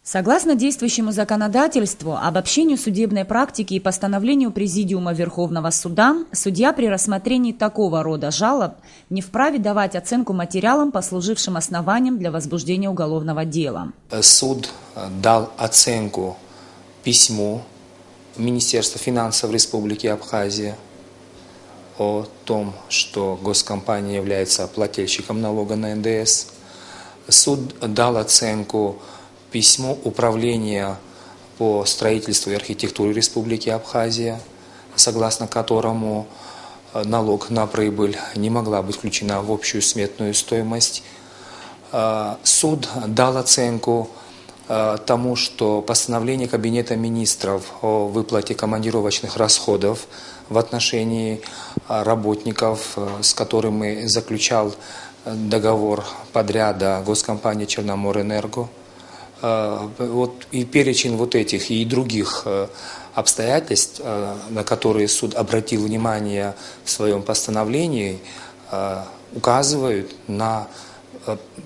Согласно действующему законодательству, обобщению судебной практики и постановлению Президиума Верховного Суда, судья при рассмотрении такого рода жалоб не вправе давать оценку материалам, послужившим основанием для возбуждения уголовного дела. Суд дал оценку письму Министерства финансов Республики Абхазия о том, что госкомпания является плательщиком налога на НДС. Суд дал оценку письму Управления по строительству и архитектуре Республики Абхазия, согласно которому налог на прибыль не могла быть включена в общую сметную стоимость. Суд дал оценку тому, что постановление Кабинета министров о выплате командировочных расходов в отношении работников, с которыми заключал договор подряда госкомпания «Черноморэнерго», и перечень этих и других обстоятельств, на которые суд обратил внимание в своем постановлении, указывают на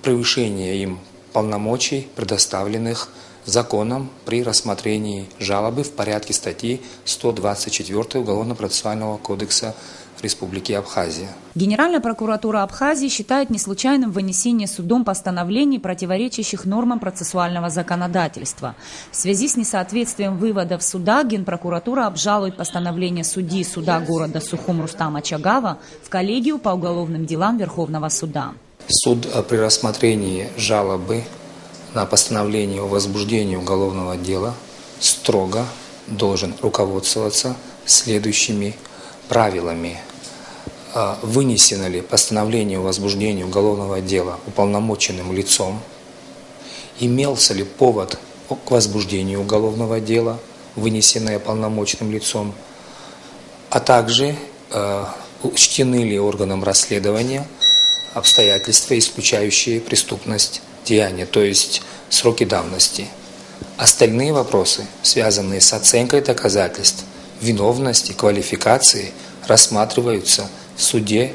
превышение им полномочий, предоставленных законом при рассмотрении жалобы в порядке статьи 124 Уголовно-процессуального кодекса Республики Абхазия. Генеральная прокуратура Абхазии считает неслучайным вынесение судом постановлений, противоречащих нормам процессуального законодательства. В связи с несоответствием выводов суда Генпрокуратура обжалует постановление судьи суда города Сухум Рустама Чагава в коллегию по уголовным делам Верховного суда. Суд при рассмотрении жалобы на постановление о возбуждении уголовного дела строго должен руководствоваться следующими правилами. Вынесено ли постановление о возбуждении уголовного дела уполномоченным лицом, имелся ли повод к возбуждению уголовного дела, вынесенное полномочным лицом, а также учтены ли органом расследования обстоятельства, исключающие преступность деяния, то есть сроки давности. Остальные вопросы, связанные с оценкой доказательств, виновности, квалификации, рассматриваются в суде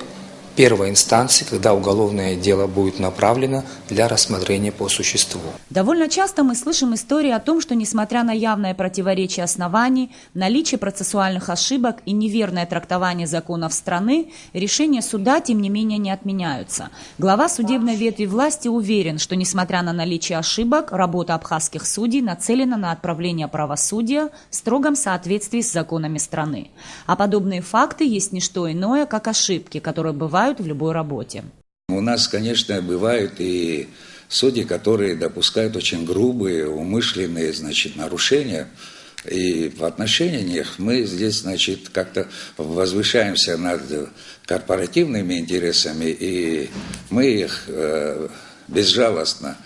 первой инстанции, когда уголовное дело будет направлено для рассмотрения по существу. Довольно часто мы слышим истории о том, что несмотря на явное противоречие оснований, наличие процессуальных ошибок и неверное трактование законов страны, решения суда, тем не менее, не отменяются. Глава судебной ветви власти уверен, что несмотря на наличие ошибок, работа абхазских судей нацелена на отправление правосудия в строгом соответствии с законами страны. А подобные факты есть не что иное, как ошибки, которые бывают в любой работе. У нас, конечно, бывают и судьи, которые допускают очень грубые, умышленные, нарушения. И в отношении них мы здесь, как-то возвышаемся над корпоративными интересами, и мы их безжалостно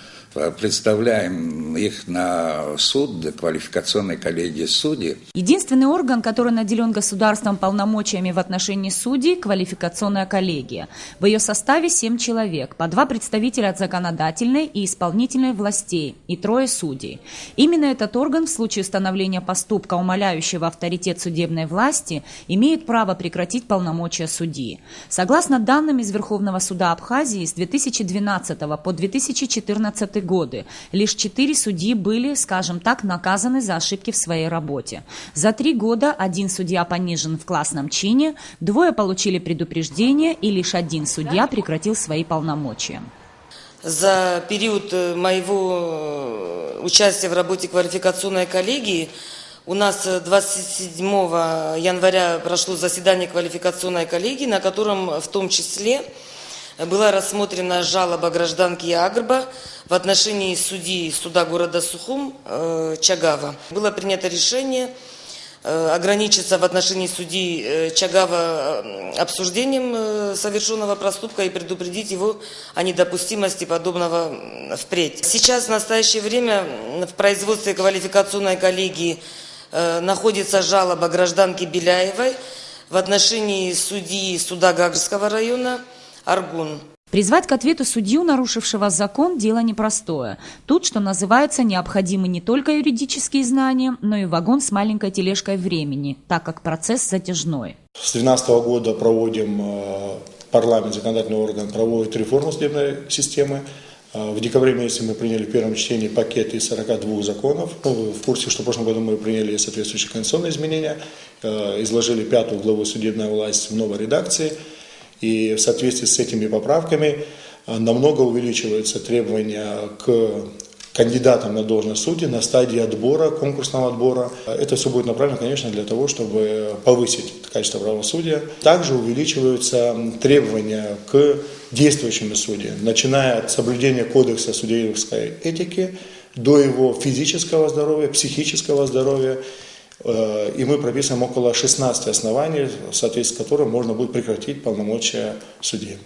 представляем их на суд, квалификационной коллегии судей. Единственный орган, который наделен государством полномочиями в отношении судей – квалификационная коллегия. В ее составе 7 человек, по 2 представителя от законодательной и исполнительной властей и 3 судей. Именно этот орган в случае установления поступка, умаляющего авторитет судебной власти, имеет право прекратить полномочия судьи. Согласно данным из Верховного суда Абхазии, с 2012 по 2014 годы лишь 4 судьи были, скажем так, наказаны за ошибки в своей работе. За 3 года 1 судья понижен в классном чине, 2 получили предупреждение и лишь 1 судья прекратил свои полномочия. За период моего участия в работе квалификационной коллегии у нас 27 января прошло заседание квалификационной коллегии, на котором в том числе была рассмотрена жалоба гражданки Агрба в отношении судьи суда города Сухум Чагава. Было принято решение ограничиться в отношении судьи Чагава обсуждением совершенного проступка и предупредить его о недопустимости подобного впредь. Сейчас, в настоящее время, в производстве квалификационной коллегии находится жалоба гражданки Беляевой в отношении судьи суда Гагрского района Аргун. Призвать к ответу судью, нарушившего закон, дело непростое. Тут, что называется, необходимы не только юридические знания, но и вагон с маленькой тележкой времени, так как процесс затяжной. С 2013 года проводим, парламент, законодательный орган, проводит реформу судебной системы. В декабре месяце мы приняли в первом чтении пакет из 42 законов. Вы в курсе, что в прошлом году мы приняли соответствующие конституционные изменения, изложили 5 главу «Судебная власть» в новой редакции. И в соответствии с этими поправками намного увеличиваются требования к кандидатам на должность судей на стадии отбора, конкурсного отбора. Это все будет направлено, конечно, для того, чтобы повысить качество правосудия. Также увеличиваются требования к действующим судьям, начиная от соблюдения кодекса судейской этики до его физического здоровья, психического здоровья. И мы прописываем около 16 оснований, в соответствии с которым можно будет прекратить полномочия судьи.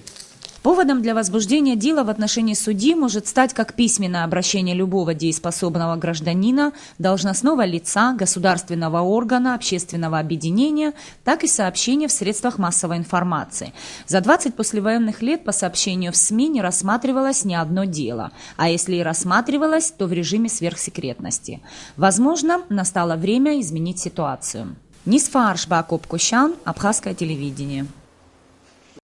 Поводом для возбуждения дела в отношении судьи может стать как письменное обращение любого дееспособного гражданина, должностного лица, государственного органа, общественного объединения, так и сообщение в средствах массовой информации. За 20 послевоенных лет по сообщению в СМИ не рассматривалось ни одно дело, а если и рассматривалось, то в режиме сверхсекретности. Возможно, настало время изменить ситуацию. Нисфа Аршба Копкущан, Абхазское телевидение.